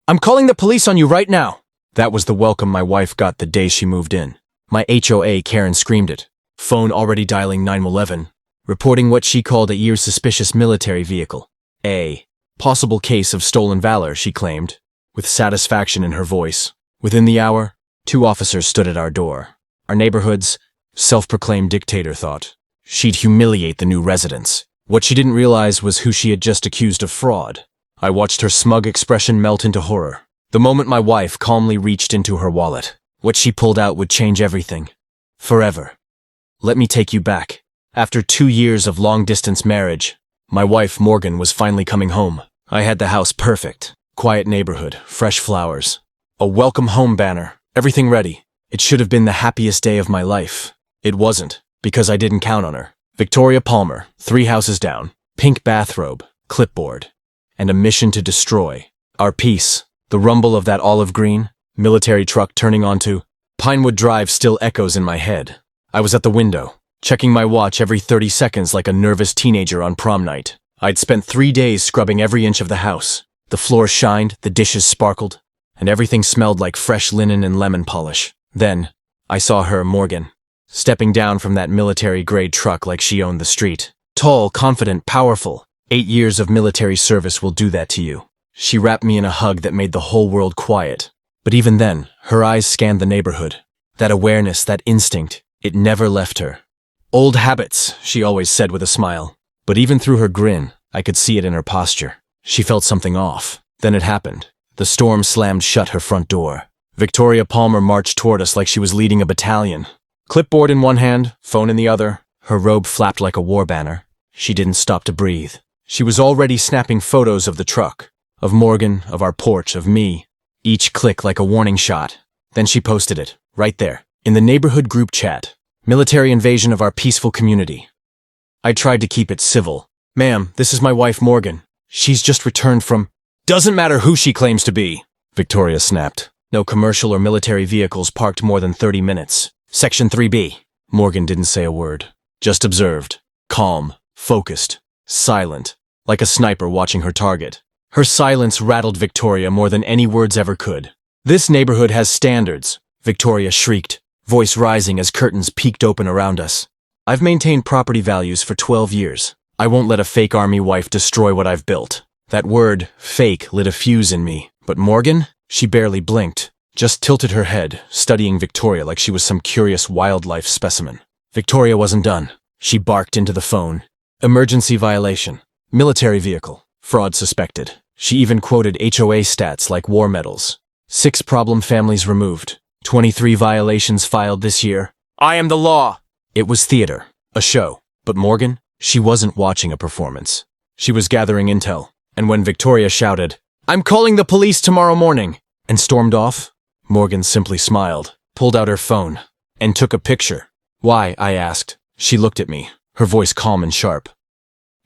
I'm calling the police on you right now. That was the welcome my wife got the day she moved in. My HOA Karen screamed it. Phone already dialing 911, reporting what she called a suspicious military vehicle. A possible case of stolen valor, she claimed, with satisfaction in her voice. Within the hour, 2 officers stood at our door. Our neighborhood's self-proclaimed dictator thought she'd humiliate the new residents. What she didn't realize was who she had just accused of fraud. I watched her smug expression melt into horror. The moment my wife calmly reached into her wallet, what she pulled out would change everything. Forever. Let me take you back. After 2 years of long-distance marriage, my wife Morgan was finally coming home. I had the house perfect. Quiet neighborhood, fresh flowers. A welcome home banner, everything ready. It should have been the happiest day of my life. It wasn't, because I didn't count on her. Victoria Palmer, 3 houses down, pink bathrobe, clipboard, and a mission to destroy. Our peace, the rumble of that olive green, military truck turning onto Pinewood Drive still echoes in my head. I was at the window, checking my watch every 30 seconds like a nervous teenager on prom night. I'd spent 3 days scrubbing every inch of the house. The floor shined, the dishes sparkled, and everything smelled like fresh linen and lemon polish. Then, I saw her, Morgan, stepping down from that military-grade truck like she owned the street. Tall, confident, powerful. 8 years of military service will do that to you. She wrapped me in a hug that made the whole world quiet. But even then, her eyes scanned the neighborhood. That awareness, that instinct, it never left her. Old habits, she always said with a smile. But even through her grin, I could see it in her posture. She felt something off. Then it happened. The storm slammed shut her front door. Victoria Palmer marched toward us like she was leading a battalion. Clipboard in one hand, phone in the other. Her robe flapped like a war banner. She didn't stop to breathe. She was already snapping photos of the truck, of Morgan, of our porch, of me. Each click like a warning shot. Then she posted it, right there, in the neighborhood group chat. Military invasion of our peaceful community. I tried to keep it civil. Ma'am, this is my wife Morgan. She's just returned from... Doesn't matter who she claims to be, Victoria snapped. No commercial or military vehicles parked more than 30 minutes. Section 3B. Morgan didn't say a word. Just observed. Calm, focused, silent, like a sniper watching her target. Her silence rattled Victoria more than any words ever could. This neighborhood has standards, Victoria shrieked, voice rising as curtains peeked open around us. I've maintained property values for 12 years. I won't let a fake army wife destroy what I've built. That word, fake, lit a fuse in me. But Morgan? She barely blinked, just tilted her head, studying Victoria like she was some curious wildlife specimen. Victoria wasn't done. She barked into the phone. Emergency violation. Military vehicle. Fraud suspected. She even quoted HOA stats like war medals. 6 problem families removed. 23 violations filed this year. I am the law! It was theater. A show. But Morgan? She wasn't watching a performance. She was gathering intel. And when Victoria shouted, "I'm calling the police tomorrow morning," and stormed off, Morgan simply smiled, pulled out her phone, and took a picture. Why? I asked. She looked at me, her voice calm and sharp.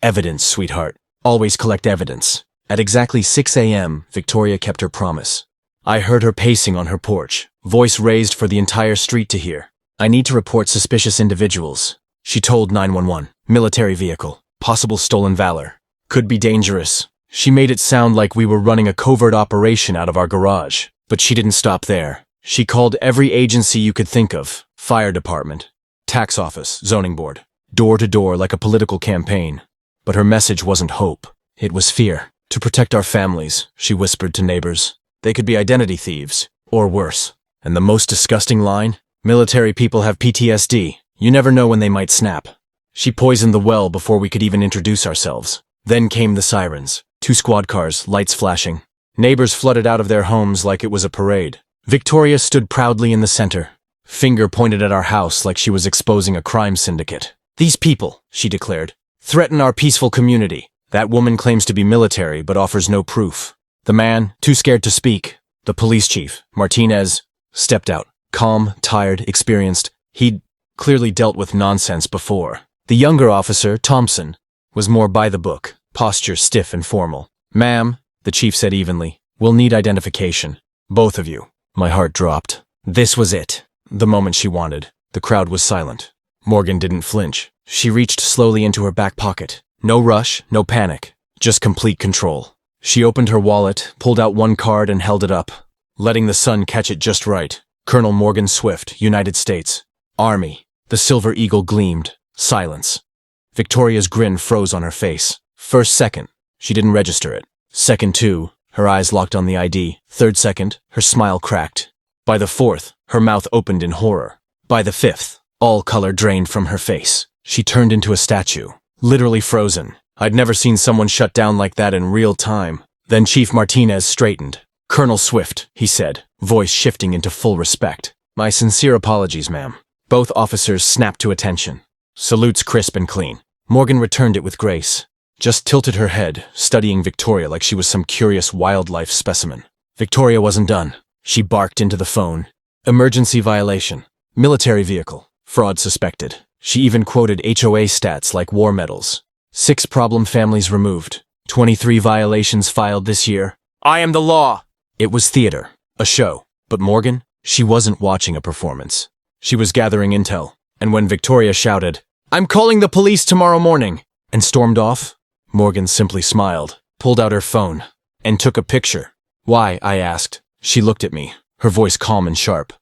Evidence, sweetheart. Always collect evidence. At exactly 6 a.m., Victoria kept her promise. I heard her pacing on her porch, voice raised for the entire street to hear. I need to report suspicious individuals. She told 911. Military vehicle. Possible stolen valor. Could be dangerous. She made it sound like we were running a covert operation out of our garage. But she didn't stop there. She called every agency you could think of. Fire department, tax office, zoning board. Door to door like a political campaign. But her message wasn't hope. It was fear. To protect our families, she whispered to neighbors. They could be identity thieves. Or worse. And the most disgusting line? Military people have PTSD. You never know when they might snap. She poisoned the well before we could even introduce ourselves. Then came the sirens. 2 squad cars, lights flashing. Neighbors flooded out of their homes like it was a parade. Victoria stood proudly in the center. Finger pointed at our house like she was exposing a crime syndicate. These people, she declared, threaten our peaceful community. That woman claims to be military but offers no proof. The man, too scared to speak, the police chief, Martinez, stepped out. Calm, tired, experienced. He'd clearly dealt with nonsense before. The younger officer, Thompson, was more by the book, posture stiff and formal. Ma'am, the chief said evenly, we'll need identification. Both of you. My heart dropped. This was it. The moment she wanted. The crowd was silent. Morgan didn't flinch. She reached slowly into her back pocket. No rush, no panic. Just complete control. She opened her wallet, pulled out one card and held it up, letting the sun catch it just right. Colonel Morgan Swift, United States Army. The silver eagle gleamed. Silence. Victoria's grin froze on her face. First second, she didn't register it. Second two, her eyes locked on the ID. Third second, her smile cracked. By the fourth, her mouth opened in horror. By the fifth, all color drained from her face. She turned into a statue, literally frozen. I'd never seen someone shut down like that in real time. Then Chief Martinez straightened. Colonel Swift, he said, voice shifting into full respect. My sincere apologies, ma'am. Both officers snapped to attention. Salutes crisp and clean. Morgan returned it with grace. Just tilted her head, studying Victoria like she was some curious wildlife specimen. Victoria wasn't done. She barked into the phone. Emergency violation. Military vehicle. Fraud suspected. She even quoted HOA stats like war medals. 6 problem families removed. 23 violations filed this year. I am the law! It was theater. A show. But Morgan? She wasn't watching a performance. She was gathering intel. And when Victoria shouted, "I'm calling the police tomorrow morning," and stormed off, Morgan simply smiled, pulled out her phone, and took a picture. Why? I asked. She looked at me, her voice calm and sharp.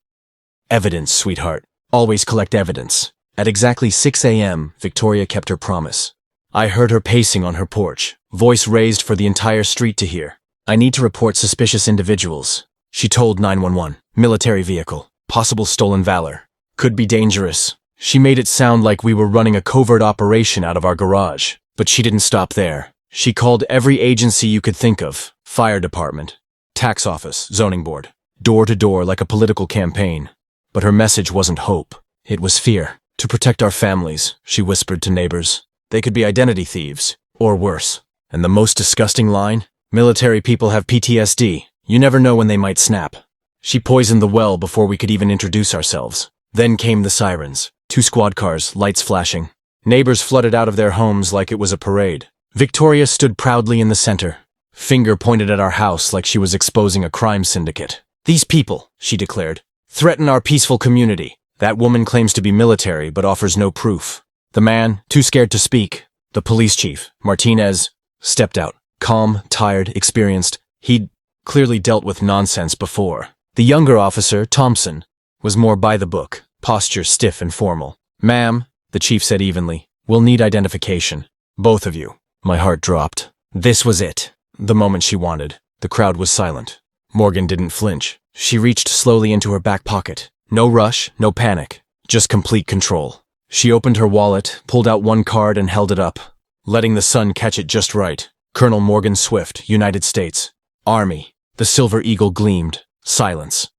Evidence, sweetheart. Always collect evidence. At exactly 6 a.m., Victoria kept her promise. I heard her pacing on her porch, voice raised for the entire street to hear. I need to report suspicious individuals. She told 911. Military vehicle. Possible stolen Valor. Could be dangerous. She made it sound like we were running a covert operation out of our garage. But she didn't stop there. She called every agency you could think of. Fire department, tax office, zoning board. Door to door like a political campaign. But her message wasn't hope. It was fear. To protect our families, she whispered to neighbors. They could be identity thieves. Or worse. And the most disgusting line? Military people have PTSD. You never know when they might snap. She poisoned the well before we could even introduce ourselves. Then came the sirens. 2 squad cars, lights flashing. Neighbors flooded out of their homes like it was a parade. Victoria stood proudly in the center. Finger pointed at our house like she was exposing a crime syndicate. These people, she declared, threaten our peaceful community. That woman claims to be military but offers no proof. The man, too scared to speak, the police chief, Martinez, stepped out. Calm, tired, experienced. He'd clearly dealt with nonsense before. The younger officer, Thompson, was more by the book, posture stiff and formal. Ma'am, the chief said evenly, we'll need identification. Both of you. My heart dropped. This was it. The moment she wanted. The crowd was silent. Morgan didn't flinch. She reached slowly into her back pocket. No rush, no panic. Just complete control. She opened her wallet, pulled out one card and held it up, letting the sun catch it just right. Colonel Morgan Swift, United States Army. The silver eagle gleamed. Silence.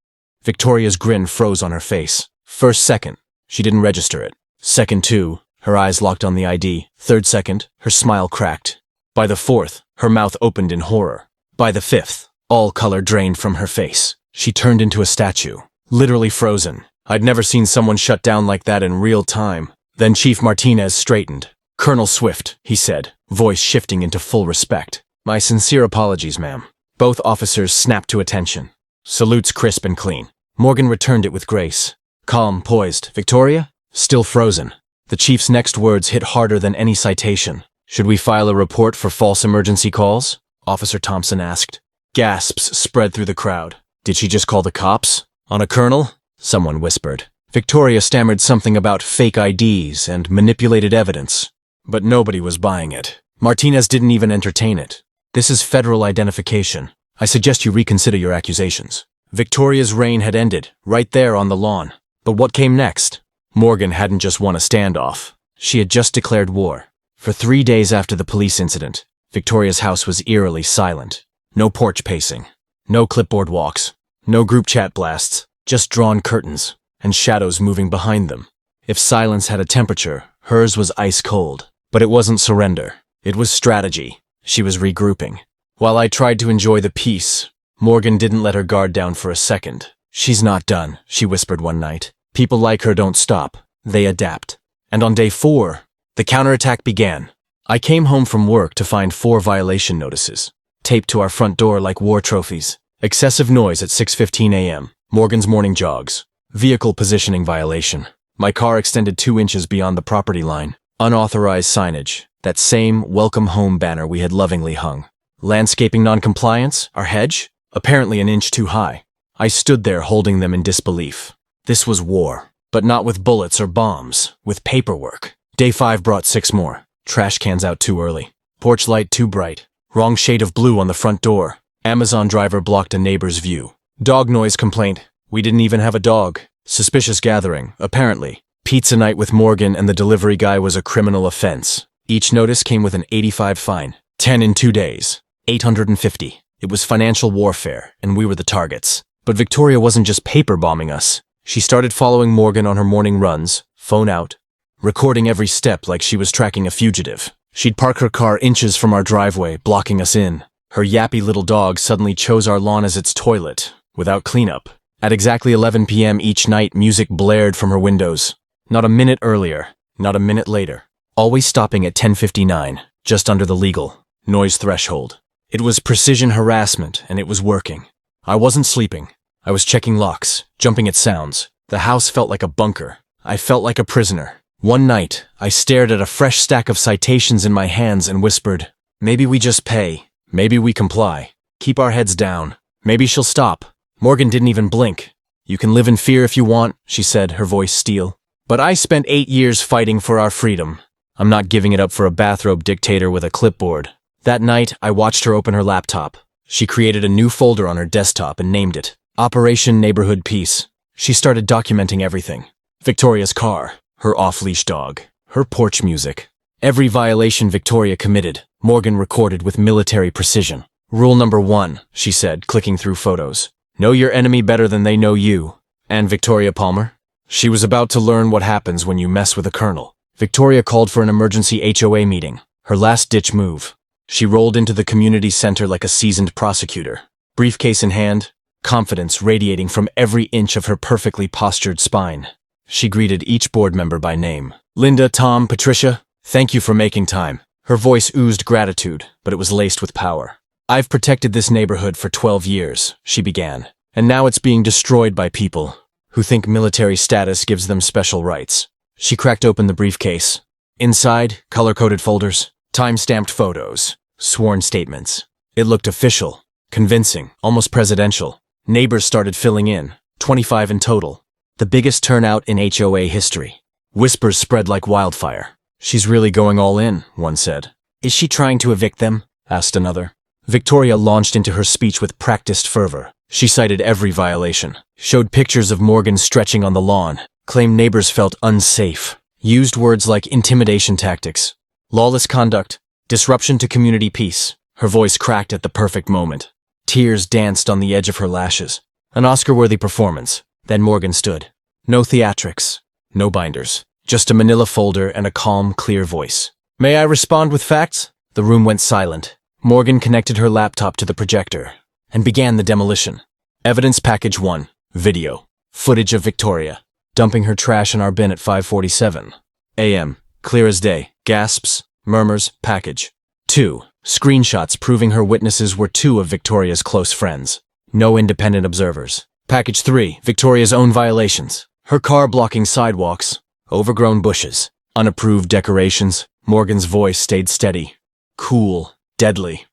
Victoria's grin froze on her face. First second, she didn't register it. Second two, her eyes locked on the ID. Third second, her smile cracked. By the fourth, her mouth opened in horror. By the fifth, all color drained from her face. She turned into a statue, literally frozen. I'd never seen someone shut down like that in real time. Then Chief Martinez straightened. Colonel Swift, he said, voice shifting into full respect. My sincere apologies, ma'am. Both officers snapped to attention. Salutes crisp and clean. Morgan returned it with grace. Calm, poised. Victoria? Still frozen. The chief's next words hit harder than any citation. Should we file a report for false emergency calls? Officer Thompson asked. Gasps spread through the crowd. Did she just call the cops? On a colonel? Someone whispered. Victoria stammered something about fake IDs and manipulated evidence. But nobody was buying it. Martinez didn't even entertain it. This is federal identification. I suggest you reconsider your accusations. Victoria's reign had ended, right there on the lawn. But what came next? Morgan hadn't just won a standoff. She had just declared war. For 3 days after the police incident, Victoria's house was eerily silent. No porch pacing. No clipboard walks. No group chat blasts. Just drawn curtains, and shadows moving behind them. If silence had a temperature, hers was ice cold. But it wasn't surrender. It was strategy. She was regrouping. While I tried to enjoy the peace, Morgan didn't let her guard down for a second. She's not done, she whispered one night. People like her don't stop. They adapt. And on day 4, the counterattack began. I came home from work to find 4 violation notices, taped to our front door like war trophies. Excessive noise at 6:15 a.m. Morgan's morning jogs. Vehicle positioning violation. My car extended 2 inches beyond the property line. Unauthorized signage. That same welcome home banner we had lovingly hung. Landscaping non-compliance? Our hedge? Apparently an inch too high. I stood there holding them in disbelief. This was war, but not with bullets or bombs, with paperwork. Day 5 brought 6 more. Trash cans out too early. Porch light too bright. Wrong shade of blue on the front door. Amazon driver blocked a neighbor's view. Dog noise complaint. We didn't even have a dog. Suspicious gathering, apparently. Pizza night with Morgan and the delivery guy was a criminal offense. Each notice came with an $85 fine. 10 in 2 days. 850. It was financial warfare, and we were the targets. But Victoria wasn't just paper bombing us. She started following Morgan on her morning runs, phone out, recording every step like she was tracking a fugitive. She'd park her car inches from our driveway, blocking us in. Her yappy little dog suddenly chose our lawn as its toilet, without cleanup. At exactly 11 p.m. each night, music blared from her windows. Not a minute earlier, not a minute later. Always stopping at 10:59, just under the legal noise threshold. It was precision harassment, and it was working. I wasn't sleeping. I was checking locks, jumping at sounds. The house felt like a bunker. I felt like a prisoner. One night, I stared at a fresh stack of citations in my hands and whispered, maybe we just pay. Maybe we comply. Keep our heads down. Maybe she'll stop. Morgan didn't even blink. You can live in fear if you want, she said, her voice steel. But I spent 8 years fighting for our freedom. I'm not giving it up for a bathrobe dictator with a clipboard. That night, I watched her open her laptop. She created a new folder on her desktop and named it Operation Neighborhood Peace. She started documenting everything. Victoria's car, her off-leash dog, her porch music. Every violation Victoria committed, Morgan recorded with military precision. Rule number 1, she said, clicking through photos. Know your enemy better than they know you. And Victoria Palmer? She was about to learn what happens when you mess with a colonel. Victoria called for an emergency HOA meeting, her last-ditch move. She rolled into the community center like a seasoned prosecutor. Briefcase in hand, confidence radiating from every inch of her perfectly postured spine. She greeted each board member by name. Linda, Tom, Patricia, thank you for making time. Her voice oozed gratitude, but it was laced with power. I've protected this neighborhood for 12 years, she began, and now it's being destroyed by people who think military status gives them special rights. She cracked open the briefcase. Inside, color-coded folders, time-stamped photos, sworn statements. It looked official, convincing, almost presidential. Neighbors started filling in, 25 in total. The biggest turnout in HOA history. Whispers spread like wildfire. She's really going all in, one said. Is she trying to evict them? Asked another. Victoria launched into her speech with practiced fervor. She cited every violation, showed pictures of Morgan stretching on the lawn, claimed neighbors felt unsafe, used words like intimidation tactics, lawless conduct, disruption to community peace. Her voice cracked at the perfect moment. Tears danced on the edge of her lashes. An Oscar-worthy performance. Then Morgan stood. No theatrics, no binders, just a manila folder and a calm, clear voice. May I respond with facts? The room went silent. Morgan connected her laptop to the projector and began the demolition. Evidence package 1, video. Footage of Victoria dumping her trash in our bin at 5:47 a.m. Clear as day. Gasps, murmurs, package. 2, screenshots proving her witnesses were 2 of Victoria's close friends. No independent observers. Package 3, Victoria's own violations. Her car blocking sidewalks, overgrown bushes, unapproved decorations. Morgan's voice stayed steady, cool, deadly.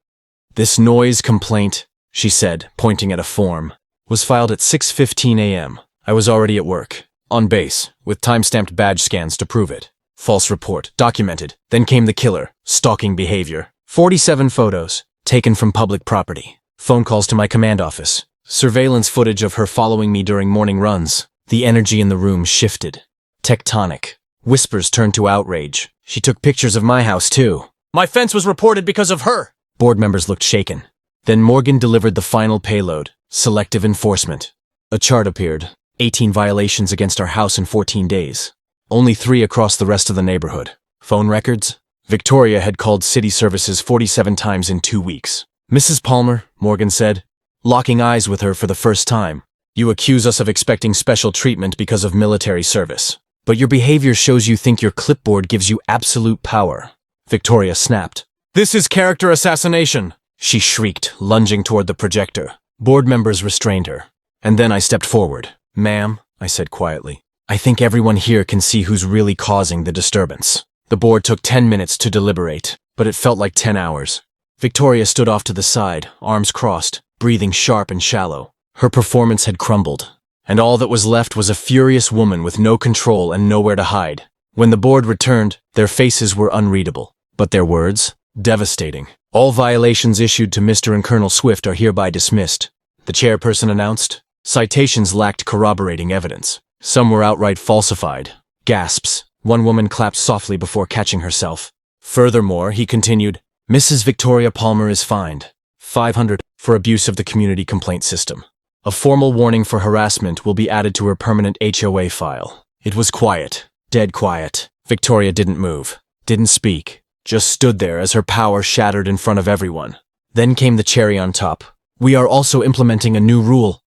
This noise complaint, she said, pointing at a form, was filed at 6:15 a.m. I was already at work, on base, with time-stamped badge scans to prove it. False report, documented. Then came the killer, stalking behavior. 47 photos, taken from public property. Phone calls to my command office. Surveillance footage of her following me during morning runs. The energy in the room shifted. Tectonic. Whispers turned to outrage. She took pictures of my house, too. My fence was reported because of her. Board members looked shaken. Then Morgan delivered the final payload, selective enforcement. A chart appeared. 18 violations against our house in 14 days. Only 3 across the rest of the neighborhood. Phone records? Victoria had called city services 47 times in 2 weeks. Mrs. Palmer, Morgan said, locking eyes with her for the first time. You accuse us of expecting special treatment because of military service. But your behavior shows you think your clipboard gives you absolute power. Victoria snapped. This is character assassination, she shrieked, lunging toward the projector. Board members restrained her. And then I stepped forward. Ma'am, I said quietly, I think everyone here can see who's really causing the disturbance. The board took 10 minutes to deliberate, but it felt like 10 hours. Victoria stood off to the side, arms crossed, breathing sharp and shallow. Her performance had crumbled, and all that was left was a furious woman with no control and nowhere to hide. When the board returned, their faces were unreadable, but their words, devastating. All violations issued to Mr. and Colonel Swift are hereby dismissed, the chairperson announced. Citations lacked corroborating evidence. Some were outright falsified. Gasps. One woman clapped softly before catching herself. Furthermore, he continued, Mrs. Victoria Palmer is fined $500 for abuse of the community complaint system. A formal warning for harassment will be added to her permanent HOA file. It was quiet. Dead quiet. Victoria didn't move, didn't speak, just stood there as her power shattered in front of everyone. Then came the cherry on top. We are also implementing a new rule.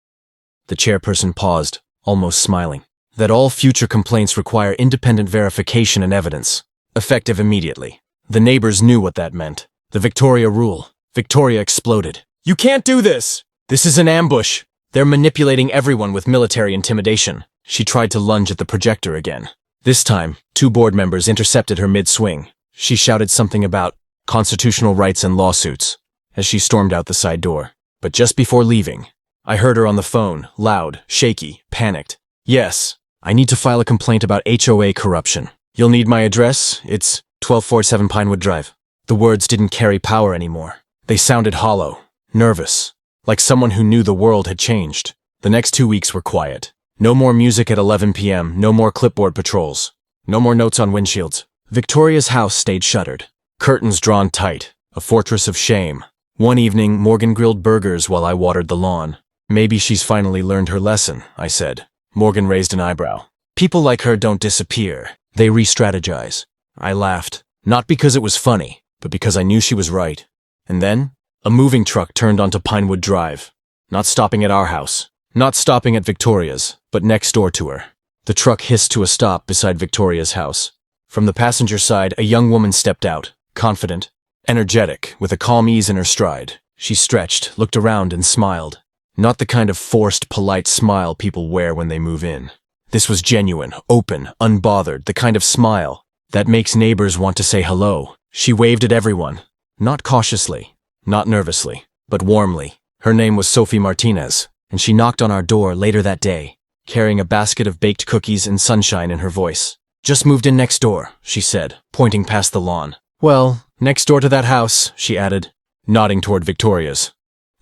The chairperson paused, almost smiling. That all future complaints require independent verification and evidence, effective immediately. The neighbors knew what that meant. The Victoria rule. Victoria exploded. You can't do this! This is an ambush! They're manipulating everyone with military intimidation. She tried to lunge at the projector again. This time, 2 board members intercepted her mid-swing. She shouted something about constitutional rights and lawsuits as she stormed out the side door. But just before leaving, I heard her on the phone, loud, shaky, panicked. Yes, I need to file a complaint about HOA corruption. You'll need my address. It's 1247 Pinewood Drive. The words didn't carry power anymore. They sounded hollow, nervous, like someone who knew the world had changed. The next 2 weeks were quiet. No more music at 11 p.m., no more clipboard patrols, no more notes on windshields. Victoria's house stayed shuttered, curtains drawn tight, a fortress of shame. One evening, Morgan grilled burgers while I watered the lawn. Maybe she's finally learned her lesson, I said. Morgan raised an eyebrow. People like her don't disappear. They re-strategize. I laughed, not because it was funny, but because I knew she was right. And then, a moving truck turned onto Pinewood Drive, not stopping at our house. Not stopping at Victoria's, but next door to her. The truck hissed to a stop beside Victoria's house. From the passenger side, a young woman stepped out, confident, energetic, with a calm ease in her stride. She stretched, looked around, and smiled. Not the kind of forced, polite smile people wear when they move in. This was genuine, open, unbothered, the kind of smile that makes neighbors want to say hello. She waved at everyone, not cautiously, not nervously, but warmly. Her name was Sophie Martinez, and she knocked on our door later that day, carrying a basket of baked cookies and sunshine in her voice. Just moved in next door, she said, pointing past the lawn. Well, next door to that house, she added, nodding toward Victoria's.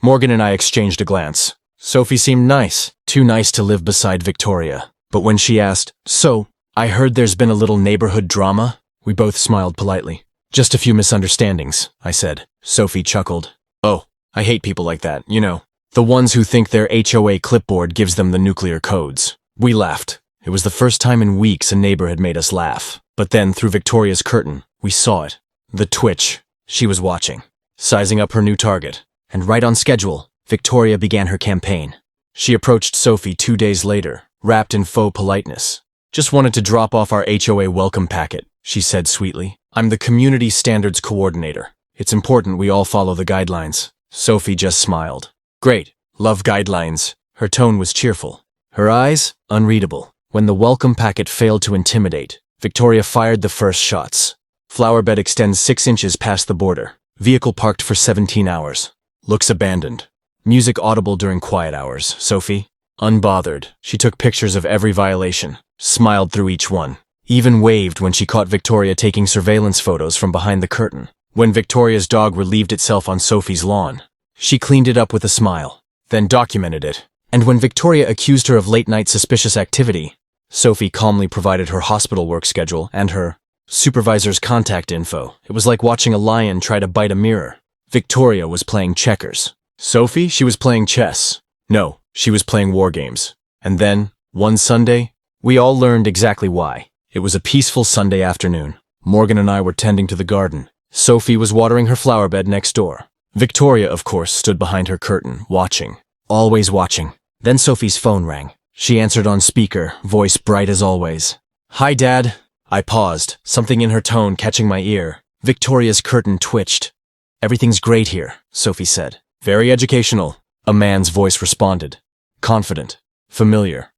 Morgan and I exchanged a glance. Sophie seemed nice, too nice to live beside Victoria. But when she asked, So, I heard there's been a little neighborhood drama, we both smiled politely. Just a few misunderstandings, I said. Sophie chuckled. Oh, I hate people like that, you know. The ones who think their HOA clipboard gives them the nuclear codes. We laughed. It was the first time in weeks a neighbor had made us laugh. But then, through Victoria's curtain, we saw it. The twitch. She was watching, sizing up her new target. And right on schedule, Victoria began her campaign. She approached Sophie 2 days later, wrapped in faux politeness. Just wanted to drop off our HOA welcome packet, she said sweetly. I'm the Community Standards Coordinator. It's important we all follow the guidelines. Sophie just smiled. Great. Love guidelines. Her tone was cheerful. Her eyes, unreadable. When the welcome packet failed to intimidate, Victoria fired the first shots. Flower bed extends 6 inches past the border. Vehicle parked for 17 hours. Looks abandoned. Music audible during quiet hours. Sophie? Unbothered. She took pictures of every violation, smiled through each one, even waved when she caught Victoria taking surveillance photos from behind the curtain. When Victoria's dog relieved itself on Sophie's lawn, she cleaned it up with a smile, then documented it. And when Victoria accused her of late-night suspicious activity, Sophie calmly provided her hospital work schedule and her supervisor's contact info. It was like watching a lion try to bite a mirror. Victoria was playing checkers. Sophie, she was playing chess. No, she was playing war games. And then, one Sunday, we all learned exactly why. It was a peaceful Sunday afternoon. Morgan and I were tending to the garden. Sophie was watering her flower bed next door. Victoria, of course, stood behind her curtain, watching. Always watching. Then Sophie's phone rang. She answered on speaker, voice bright as always. Hi, Dad. I paused, something in her tone catching my ear. Victoria's curtain twitched. Everything's great here, Sophie said. Very educational, a man's voice responded. Confident. Familiar.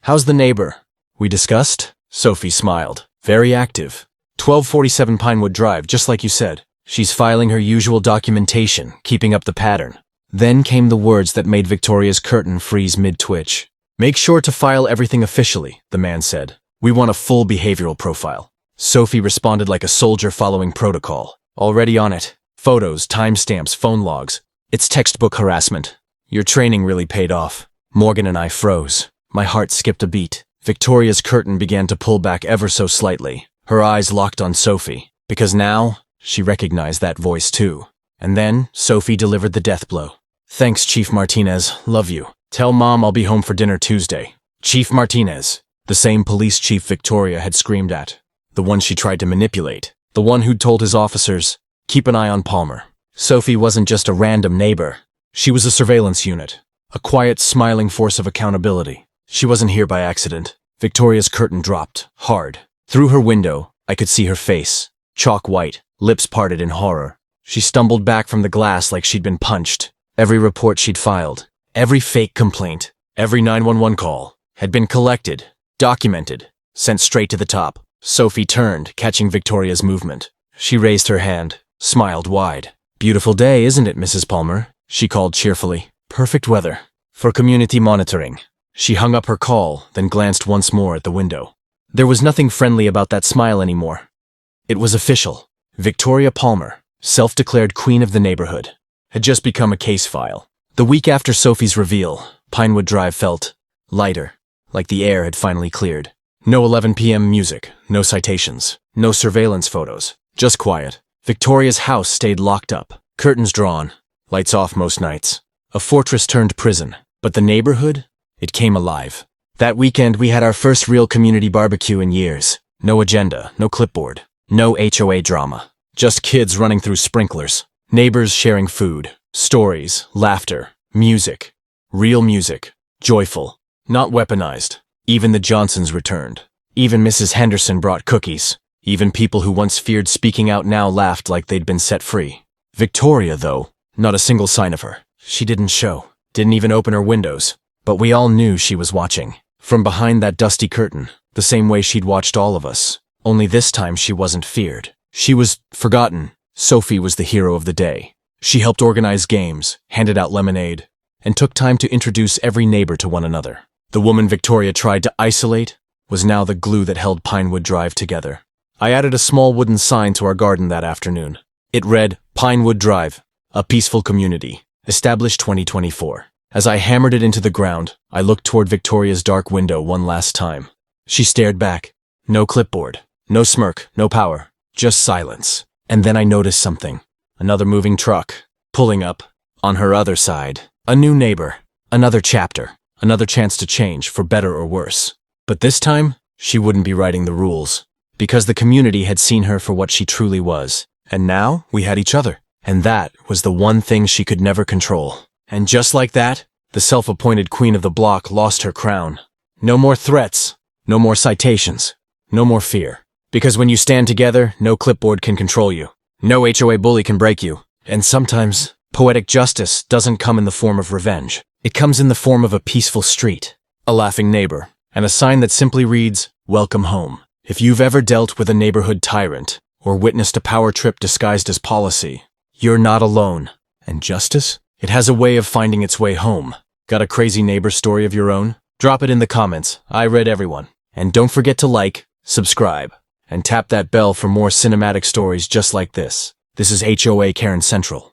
How's the neighbor? We discussed? Sophie smiled. Very active. 1247 Pinewood Drive, just like you said. She's filing her usual documentation, keeping up the pattern. Then came the words that made Victoria's curtain freeze mid-twitch. Make sure to file everything officially, the man said. We want a full behavioral profile. Sophie responded like a soldier following protocol. Already on it. Photos, timestamps, phone logs. It's textbook harassment. Your training really paid off. Morgan and I froze. My heart skipped a beat. Victoria's curtain began to pull back ever so slightly. Her eyes locked on Sophie. Because now, she recognized that voice too. And then, Sophie delivered the death blow. Thanks, Chief Martinez. Love you. Tell Mom I'll be home for dinner Tuesday. Chief Martinez. The same police chief Victoria had screamed at. The one she tried to manipulate. The one who'd told his officers, keep an eye on Palmer. Sophie wasn't just a random neighbor. She was a surveillance unit. A quiet, smiling force of accountability. She wasn't here by accident. Victoria's curtain dropped, hard. Through her window, I could see her face. Chalk white, lips parted in horror. She stumbled back from the glass like she'd been punched. Every report she'd filed, every fake complaint, every 911 call, had been collected, documented, sent straight to the top. Sophie turned, catching Victoria's movement. She raised her hand, smiled wide. Beautiful day, isn't it, Mrs. Palmer? She called cheerfully. Perfect weather. For community monitoring. She hung up her call, then glanced once more at the window. There was nothing friendly about that smile anymore. It was official. Victoria Palmer, self-declared queen of the neighborhood, had just become a case file. The week after Sophie's reveal, Pinewood Drive felt lighter, like the air had finally cleared. No 11 p.m. music, no citations, no surveillance photos, just quiet. Victoria's house stayed locked up, curtains drawn, lights off most nights. A fortress turned prison, but the neighborhood, it came alive. That weekend we had our first real community barbecue in years. No agenda, no clipboard, no HOA drama. Just kids running through sprinklers, neighbors sharing food, stories, laughter, music. Real music, joyful, not weaponized. Even the Johnsons returned. Even Mrs. Henderson brought cookies. Even people who once feared speaking out now laughed like they'd been set free. Victoria, though, not a single sign of her. She didn't show, didn't even open her windows. But we all knew she was watching. From behind that dusty curtain, the same way she'd watched all of us. Only this time she wasn't feared. She was forgotten. Sophie was the hero of the day. She helped organize games, handed out lemonade, and took time to introduce every neighbor to one another. The woman Victoria tried to isolate was now the glue that held Pinewood Drive together. I added a small wooden sign to our garden that afternoon. It read, Pinewood Drive, a peaceful community, established 2024. As I hammered it into the ground, I looked toward Victoria's dark window one last time. She stared back. No clipboard, no smirk, no power, just silence. And then I noticed something. Another moving truck, pulling up. On her other side, a new neighbor, another chapter, another chance to change, for better or worse. But this time, she wouldn't be writing the rules, because the community had seen her for what she truly was. And now, we had each other. And that was the one thing she could never control. And just like that, the self-appointed queen of the block lost her crown. No more threats, no more citations, no more fear. Because when you stand together, no clipboard can control you. No HOA bully can break you. And sometimes, poetic justice doesn't come in the form of revenge. It comes in the form of a peaceful street, a laughing neighbor, and a sign that simply reads, Welcome home. If you've ever dealt with a neighborhood tyrant, or witnessed a power trip disguised as policy, you're not alone. And justice? It has a way of finding its way home. Got a crazy neighbor story of your own? Drop it in the comments. I read everyone. And don't forget to like, subscribe, and tap that bell for more cinematic stories just like this. This is HOA Karen Central.